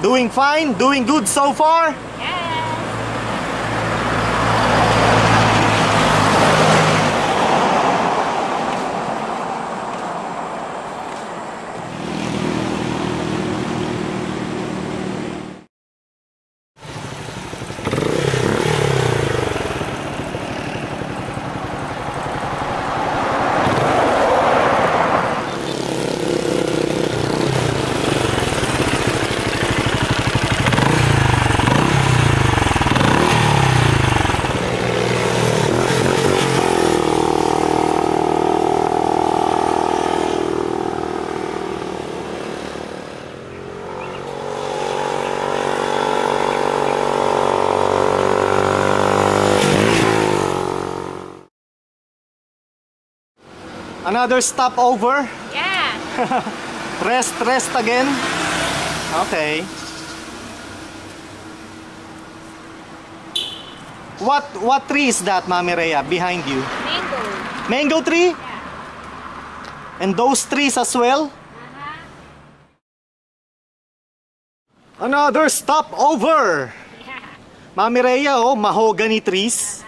Doing fine? Doing good so far? Another stopover? Yeah. Rest again? Okay. What tree is that, Mami Rhea, behind you? Mango. Mango tree? Yeah. And those trees as well? Another stopover! Yeah. Mami Rhea, oh, mahogany trees.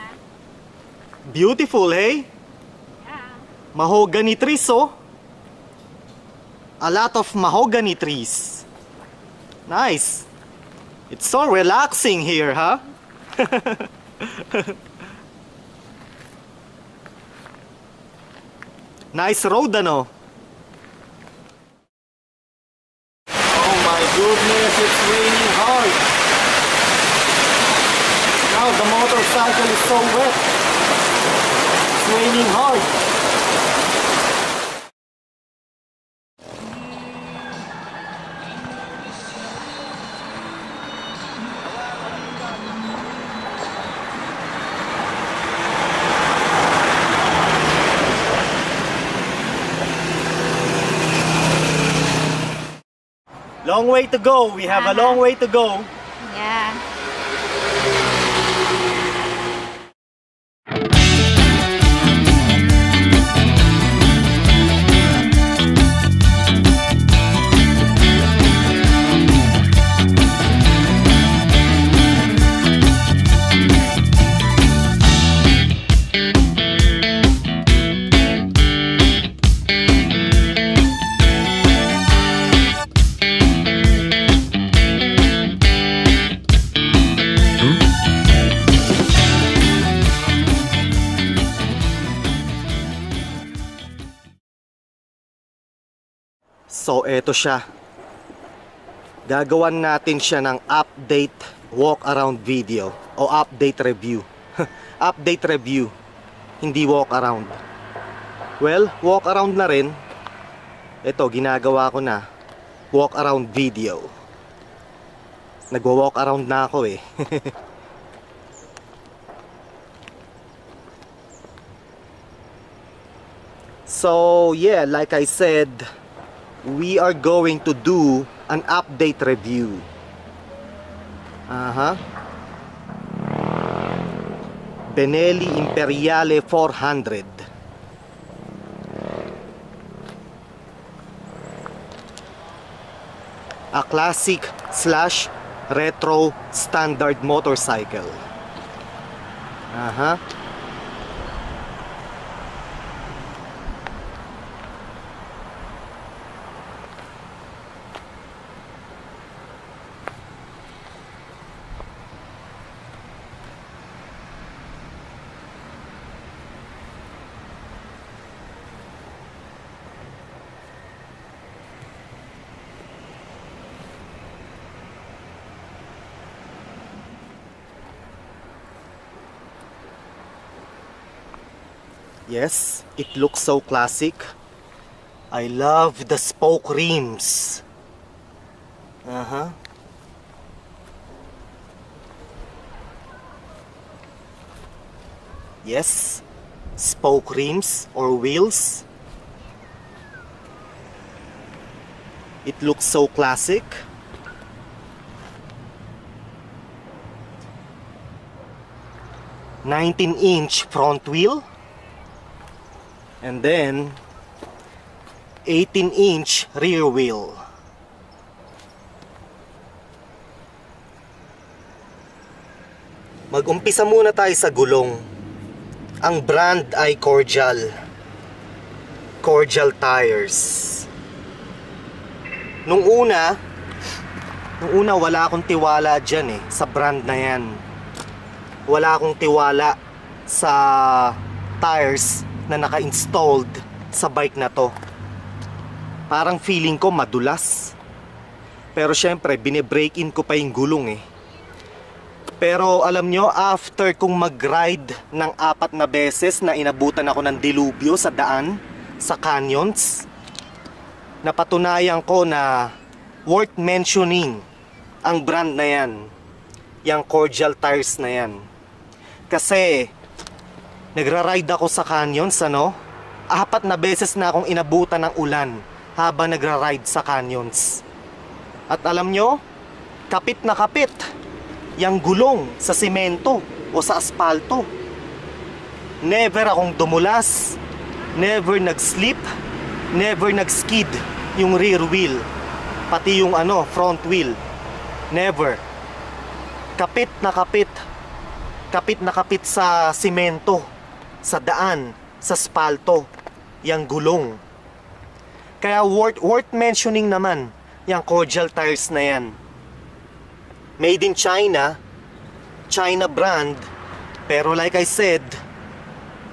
Beautiful, hey? Mahogany trees, oh. A lot of mahogany trees. Nice. It's so relaxing here, huh? Nice road, ano? Oh my goodness, it's raining hard. Now the motorcycle is so wet. It's raining hard. Long way to go. We have a long way to go. Yeah. So, eto siya. Gagawan natin siya ng update walk around video o update review. Update review, hindi walk around. Well, walk around na rin. Ito, ginagawa ko na walk around video. Nagwa-walk around na ako eh. So, yeah, like I said, we are going to do an update review. Benelli Imperiale 400. A classic slash retro standard motorcycle. Yes, it looks so classic. I love the spoke rims. Yes, spoke rims or wheels. It looks so classic. "19-inch front wheel. And then 18-inch rear wheel. Mag-umpisa muna tayo sa gulong. Ang brand ay Cordial. Cordial tires. Nung una wala akong tiwala dyan sa brand na yan. Wala akong tiwala sa tires na naka-installed sa bike na to. Parang feeling ko madulas. Pero syempre, bine-break in ko pa yung gulong Pero alam nyo, after kong mag-ride ng 4 na beses na inabutan ako ng dilubyo sa daan, sa canyons, napatunayan ko na worth mentioning ang brand na yan. Yang Cordial tires na yan. Kasi nagra-ride ako sa canyons, 4 na beses na akong inabutan ng ulan habang nagra-ride sa canyons. At alam nyo, kapit na kapit yang gulong sa simento o sa aspalto. Never akong dumulas, never nag-slip, never nag-skid yung rear wheel, pati yung front wheel. Never. Kapit na kapit. Kapit na kapit sa simento, sa daan, sa aspalto, yang gulong. Kaya worth mentioning naman yang Cordial tires na yan. Made in China, China brand, pero like I said,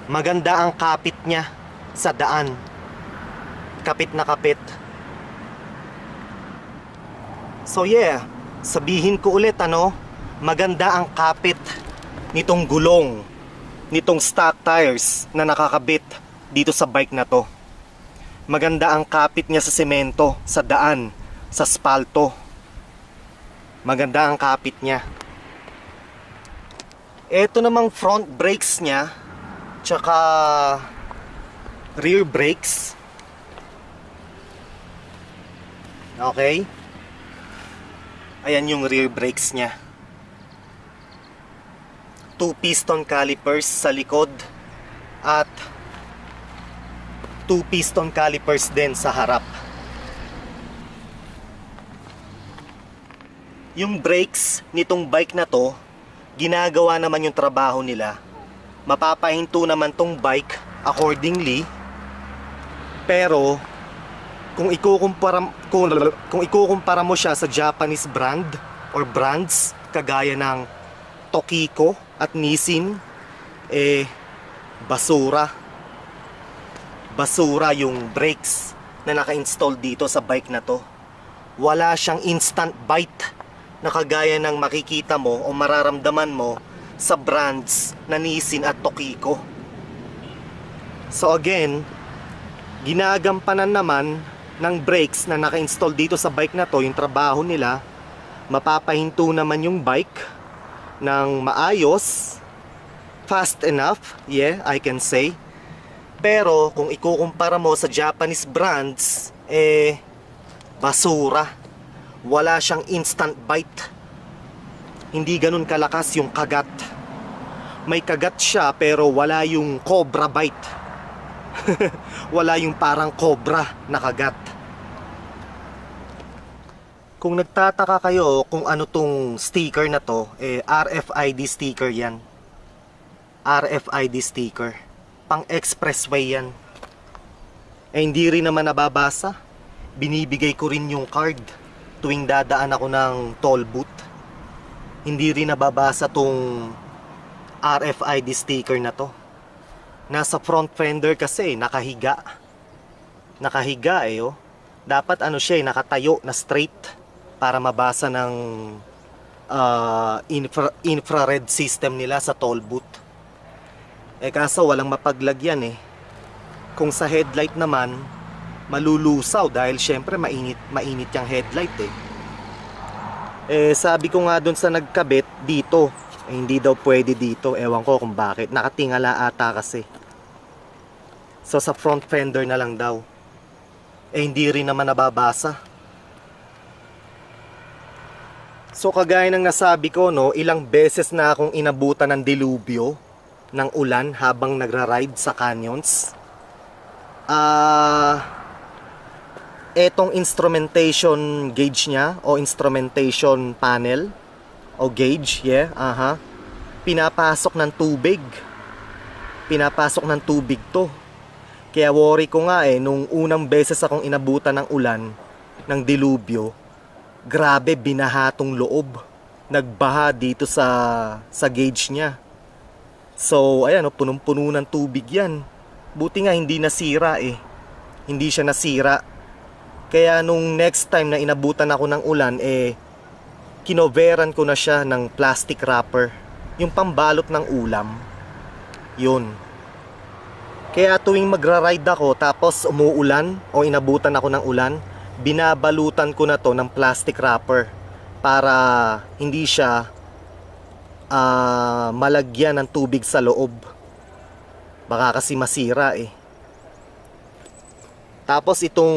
maganda ang kapit niya sa daan. Kapit na kapit. So yeah, sabihin ko ulit maganda ang kapit nitong gulong, nitong stock tires na nakakabit dito sa bike na to. Maganda ang kapit niya sa semento, sa daan, sa spalto. Maganda ang kapit niya. Ito namang front brakes niya, tsaka rear brakes. Okay? Ayan yung rear brakes niya. 2 piston calipers sa likod at 2 piston calipers din sa harap. Yung brakes nitong bike na to, ginagawa naman yung trabaho nila. Mapapahinto naman tong bike accordingly. Pero kung ikukumpara mo siya sa Japanese brand or brands kagaya ng Tokiko at Nissin, basura. Basura yung brakes na naka-install dito sa bike na to. Wala siyang instant bite na kagaya ng makikita mo o mararamdaman mo sa brands na Nissin at Tokiko. So again, ginagampanan naman ng brakes na naka-install dito sa bike na to yung trabaho nila. Mapapahinto naman yung bike ng maayos, fast enough, yeah, I can say. Pero kung ikukumpara mo sa Japanese brands, basura. Wala siyang instant bite. Hindi ganun kalakas yung kagat. May kagat siya pero wala yung cobra bite. Wala yung parang cobra na kagat. Kung nagtataka kayo kung ano tong sticker na to, RFID sticker yan. RFID sticker. Pang expressway yan. Hindi rin naman nababasa. Binibigay ko rin yung card tuwing dadaan ako ng toll booth. Hindi rin nababasa tong RFID sticker na to. Nasa front fender kasi, nakahiga. Nakahiga Dapat siya nakatayo na straight para mabasa ng infrared system nila sa toll booth. Kaso walang mapaglagyan Kung sa headlight naman, malulusaw dahil syempre mainit yung headlight sabi ko nga dun sa nagkabit dito, hindi daw pwede dito. Ewan ko kung bakit, nakatingala ata kasi. So sa front fender na lang daw. Hindi rin naman nababasa. So kagaya ng nasabi ko, no, ilang beses na akong inabutan ng dilubyo ng ulan habang nagra-ride sa canyons. Etong instrumentation gauge niya o instrumentation panel o gauge, pinapasok ng tubig. Pinapasok ng tubig to. Kaya worry ko nga nung unang beses akong inabutan ng ulan, ng dilubyo, grabe binahatong loob. Nagbaha dito sa gauge niya. So ayan, punong-puno ng tubig yan. Buti nga hindi nasira Hindi siya nasira. Kaya nung next time na inabutan ako ng ulan, kinoveran ko na siya ng plastic wrapper. Yung pambalot ng ulam. Yun. Kaya tuwing magra-ride ako tapos umuulan o inabutan ako ng ulan, binabalutan ko na to ng plastic wrapper para hindi siya malagyan ng tubig sa loob. Baka kasi masira Tapos itong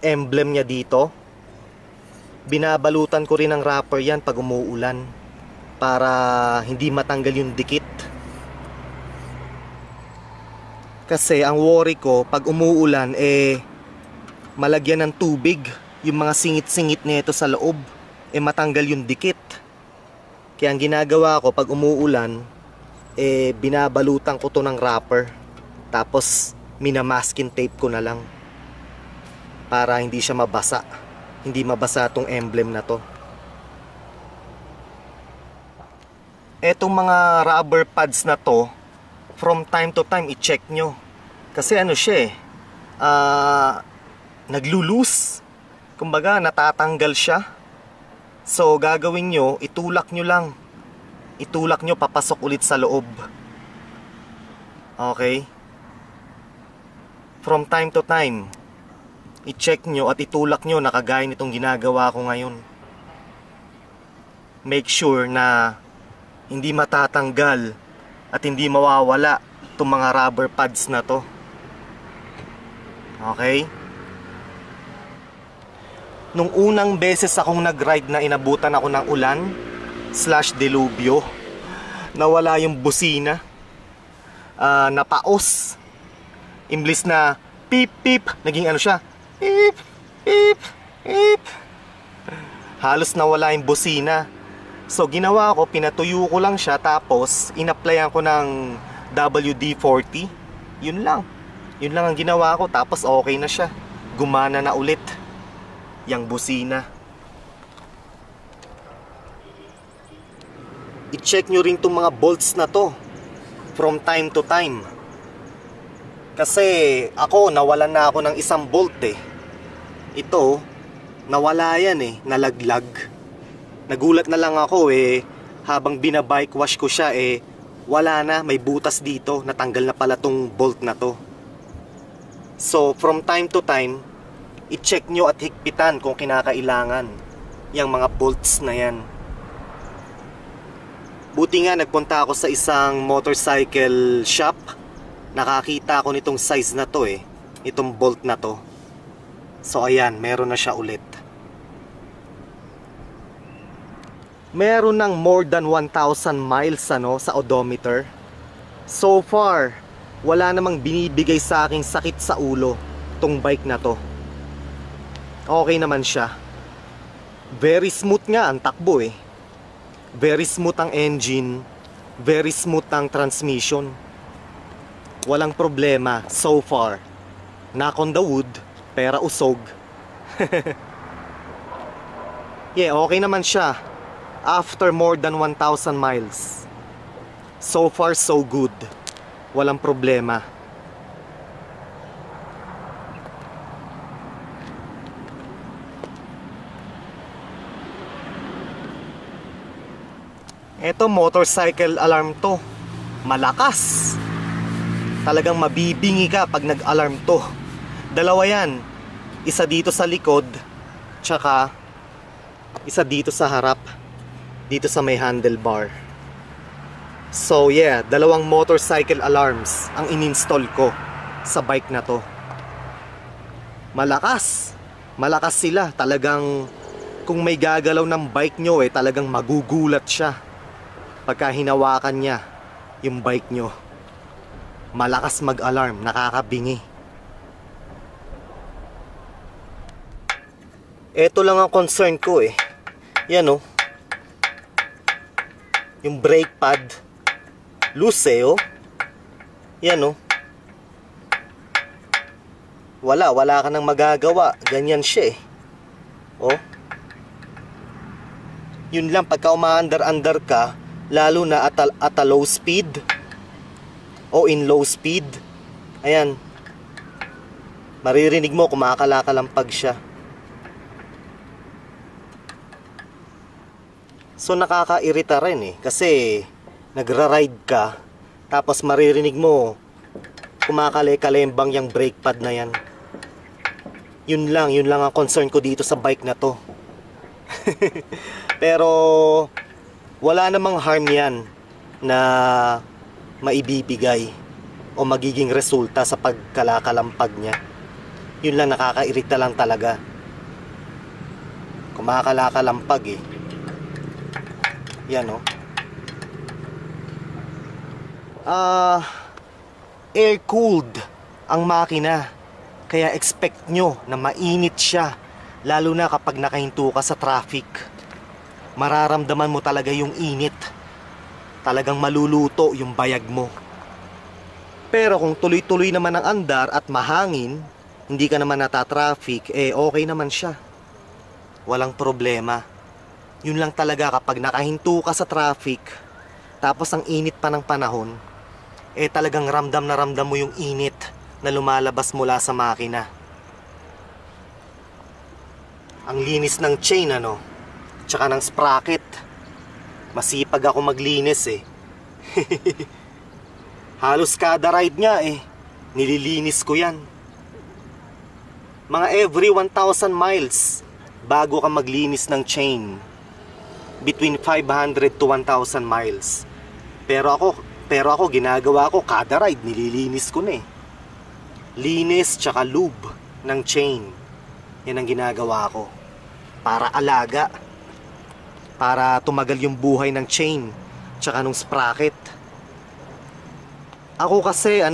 emblem niya dito, binabalutan ko rin ng wrapper yan pag umuulan para hindi matanggal yung dikit. Kasi ang worry ko pag umuulan malagyan ng tubig yung mga singit-singit nito sa loob, matanggal yung dikit. Kaya ang ginagawa ko pag umuulan, binabalutan ko to ng wrapper. Tapos minamasking tape ko na lang para hindi siya mabasa. Hindi mabasa tong emblem na to. Etong mga rubber pads na to, from time to time i-check nyo. Kasi ano siya naglulus. Kumbaga natatanggal siya. So gagawin nyo, itulak nyo lang. Itulak nyo papasok ulit sa loob. Okay? From time to time, i-check nyo at itulak nyo na kagaya nitong ginagawa ko ngayon. Make sure na hindi matatanggal at hindi mawawala itong mga rubber pads na to. Okay? Nung unang beses akong nag-ride na inabutan ako ng ulan / dilubyo, nawala yung busina. Napaos. Imblis na pip pip, naging ano siya, pip pip pip. Halos nawala yung busina. So ginawa ko, pinatuyo ko lang siya, tapos in-applyan ko ng WD-40. Yun lang ang ginawa ko, tapos okay na siya. Gumana na ulit yang busina. I-check nyo rin itong mga bolts na to from time to time. Kasi ako, nawalan na ako ng isang bolt Ito, nawala yan nalaglag. Nagulat na lang ako habang binabike wash ko siya wala na, may butas dito. Natanggal na pala tong bolt na to. So from time to time, i-check nyo at higpitan kung kinakailangan yung mga bolts na yan. Buti nga nagpunta ako sa isang motorcycle shop. Nakakita ako nitong size na to itong bolt na to. So ayan, meron na siya ulit. Meron ng more than 1,000 miles sa odometer. So far, wala namang binibigay sa aking sakit sa ulo tong bike na to. Okay naman siya. Very smooth nga ang takbo Very smooth ang engine. Very smooth ang transmission. Walang problema so far. Knock on the wood, pera usog. Yeah, okay naman siya. After more than 1,000 miles. So far so good. Walang problema. Eto, motorcycle alarm to. Malakas. Talagang mabibingi ka pag nag-alarm to. Dalawa yan. Isa dito sa likod, tsaka isa dito sa harap. Dito sa may handlebar. So yeah, dalawang motorcycle alarms ang in-install ko sa bike na to. Malakas. Malakas sila. Talagang Kung may gagalaw ng bike nyo talagang magugulat siya pagka hinawakan niya yung bike nyo. Malakas mag-alarm, nakakabingi. Ito lang ang concern ko Yan yung brake pad loose Yan wala ka nang magagawa. Ganyan siya Yun lang, pagka umaandar-andar ka, lalo na at a low speed o in low speed, ayan, maririnig mo kumakalakalampag siya. So nakakairita rin kasi nagra-ride ka, tapos maririnig mo kumakale-kalembang yung brake pad na yan. Yun lang ang concern ko dito sa bike na to. Pero wala namang harm yan na maibibigay o magiging resulta sa pagkalakalampag niya. Yun lang, nakakairita lang talaga. Kumakalakalampag Yan air-cooled ang makina. Kaya expect nyo na mainit siya, lalo na kapag nakahinto ka sa traffic. Mararamdaman mo talaga yung init. Talagang maluluto yung bayag mo. Pero kung tuloy-tuloy naman ang andar at mahangin, hindi ka naman natatraffic, okay naman siya. Walang problema. Yun lang talaga kapag nakahinto ka sa traffic, tapos ang init pa ng panahon, talagang ramdam na ramdam mo yung init na lumalabas mula sa makina. Ang linis ng chain tsaka ng sprocket. Masipag ako maglinis Halos kada ride niya nililinis ko yan. Mga every 1,000 miles bago ka maglinis ng chain. Between 500 to 1,000 miles. Pero ako ginagawa ko kada ride nililinis ko na linis tsaka lube ng chain. Yan ang ginagawa ko. Para alaga. Para tumagal yung buhay ng chain tsaka nung sprocket. Ako kasi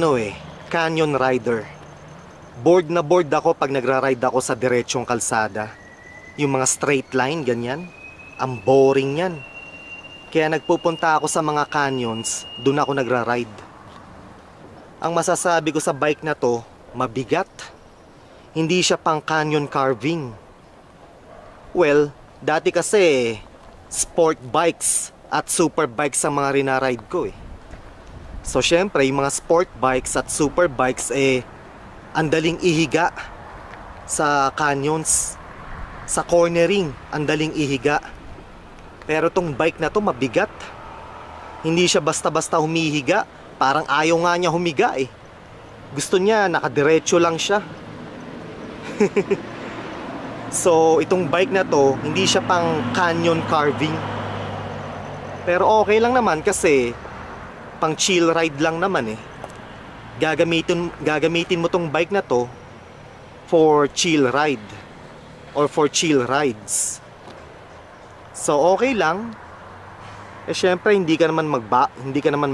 canyon rider. Bored na bored ako pag nagra-ride ako sa diretsong kalsada. Yung mga straight line, ganyan. Ang boring yan. Kaya nagpupunta ako sa mga canyons, doon ako nagra-ride. Ang masasabi ko sa bike na to, mabigat. Hindi siya pang canyon carving. Well, dati kasi sport bikes at super bikes ang mga rinaride ko So syempre, yung mga sport bikes at super bikes ang daling ihiga sa canyons. Sa cornering, ang daling ihiga. Pero tong bike na to mabigat. Hindi siya basta-basta humihiga. Parang ayaw nga niya humiga Gusto niya nakadiretso lang siya. So itong bike na to, hindi siya pang canyon carving. Pero okay lang naman kasi pang chill ride lang naman Gagamitin mo tong bike na to for chill ride or for chill rides. So okay lang. Syempre hindi ka naman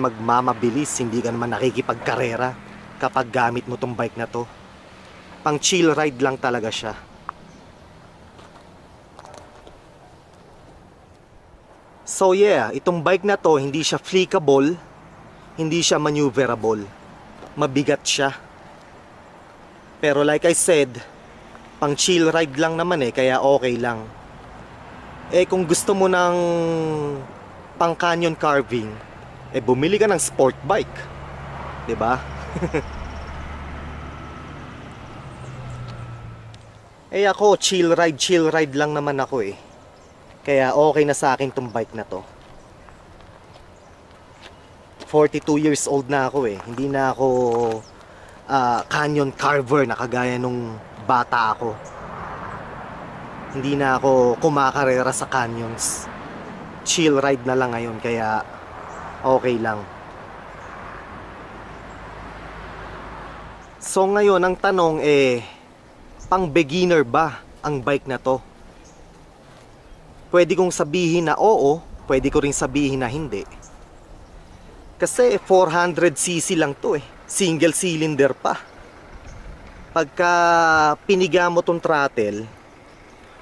magmamabilis, hindi ka naman nakikipagkarera kapag gamit mo tong bike na to. Pang chill ride lang talaga siya. So yeah, itong bike na to hindi siya flickable, hindi siya maneuverable. Mabigat siya. Pero like I said, pang chill ride lang naman kaya okay lang. Kung gusto mo ng pang canyon carving, bumili ka ng sport bike. 'Di ba? Ako chill ride lang naman ako Kaya okay na sa akin tong bike na to. 42 years old na ako Hindi na ako canyon carver na kagaya nung bata ako. Hindi na ako kumakarera sa canyons. Chill ride na lang ngayon kaya okay lang. So ngayon ang tanong pang beginner ba ang bike na to? pwede kong sabihin na oo, pwede ko rin sabihin na hindi. Kasi 400cc lang to eh. Single cylinder pa. Pagka piniga mo tong throttle,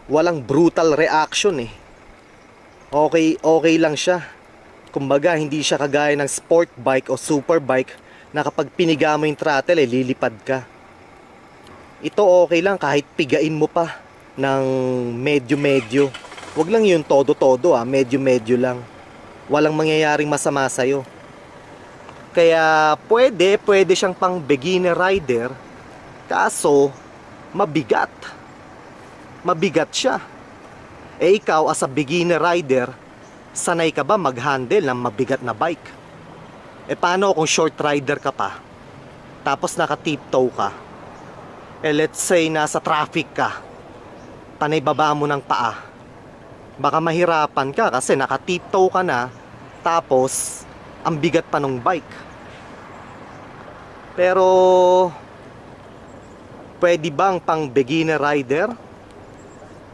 walang brutal reaction eh. Okay lang siya. Kumbaga, hindi siya kagaya ng sport bike o super bike na kapag piniga mo yung throttle eh, lilipad ka. Ito okay lang kahit pigain mo pa ng medyo-medyo. Wag lang yung todo-todo medyo-medyo lang. Walang mangyayaring masama sa'yo. Kaya pwede siyang pang beginner rider. Kaso, mabigat. Mabigat siya. Eh ikaw as a beginner rider, sanay ka ba mag-handle ng mabigat na bike? Eh paano kung short rider ka pa? Tapos naka-tiptoe ka? Eh let's say nasa traffic ka. Panay baba mo ng paa. Baka mahirapan ka kasi naka-tiptoe ka na. Tapos, ang bigat pa ng bike. Pero, pwede bang pang beginner rider?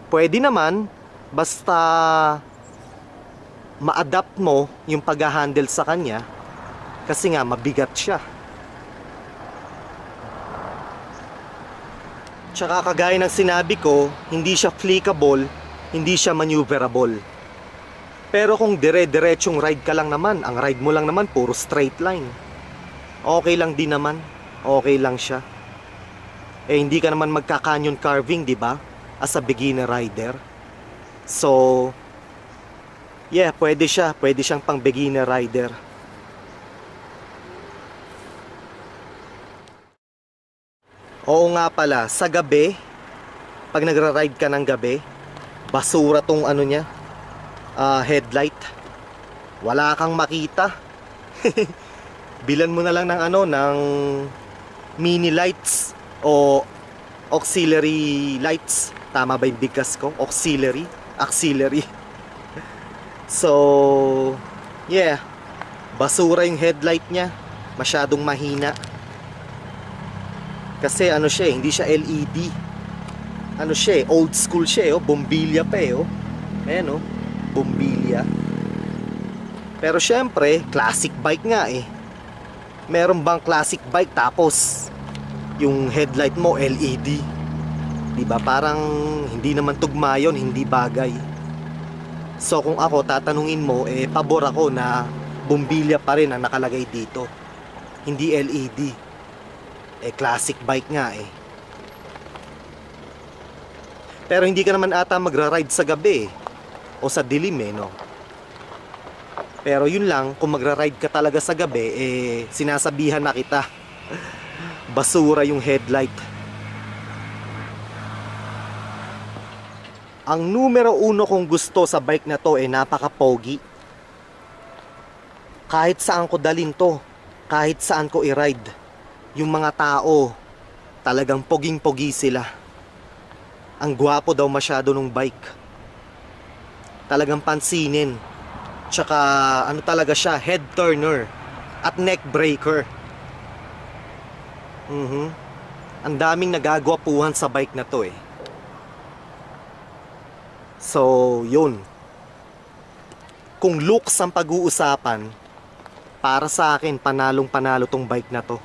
Pwede naman, basta ma-adapt mo yung pag-handle sa kanya kasi nga mabigat siya. Tsaka kagaya ng sinabi ko, hindi siya flickable, hindi siya maneuverable. Pero kung dire-diretsong ride ka lang naman, ang ride mo lang naman puro straight line, okay lang din naman, okay lang siya. Eh hindi ka naman magka-canyon carving, di ba? As a beginner rider. So, yeah, pwede siyang pang beginner rider. Oo nga pala, sa gabi, pag nagra-ride ka ng gabi, basura tong ano niya, headlight. Wala kang makita. Bilan mo na lang ng ng mini lights o auxiliary lights. Tama ba yung bigkas ko? Auxiliary. So, yeah. Basura yung headlight niya. Masyadong mahina. Kasi ano siya, hindi siya LED. Ano siya, old school siya, bombilya pa Ayan bombilya. Pero syempre, classic bike nga Meron bang classic bike tapos yung headlight mo LED? Diba? Parang hindi naman tugma yun, hindi bagay. So kung ako tatanungin mo, pabor ako na bombilya pa rin ang nakalagay dito, hindi LED. Classic bike nga Pero hindi ka naman ata magra-ride sa gabi o sa dilim no? Pero yun lang, kung magra-ride ka talaga sa gabi, sinasabihan na kita. Basura yung headlight. Ang numero 1 kong gusto sa bike na to napaka-pogi. Kahit saan ko dalhin to, kahit saan ko i-ride, yung mga tao, talagang poging-pogi sila. Ang gwapo daw masyado nung bike. Talagang pansinin. Tsaka ano talaga siya, head turner at neck breaker. Ang daming nagagwapuhan sa bike na to So, yun. Kung looks ang pag-uusapan, para sa akin, panalong-panalo tong bike na to.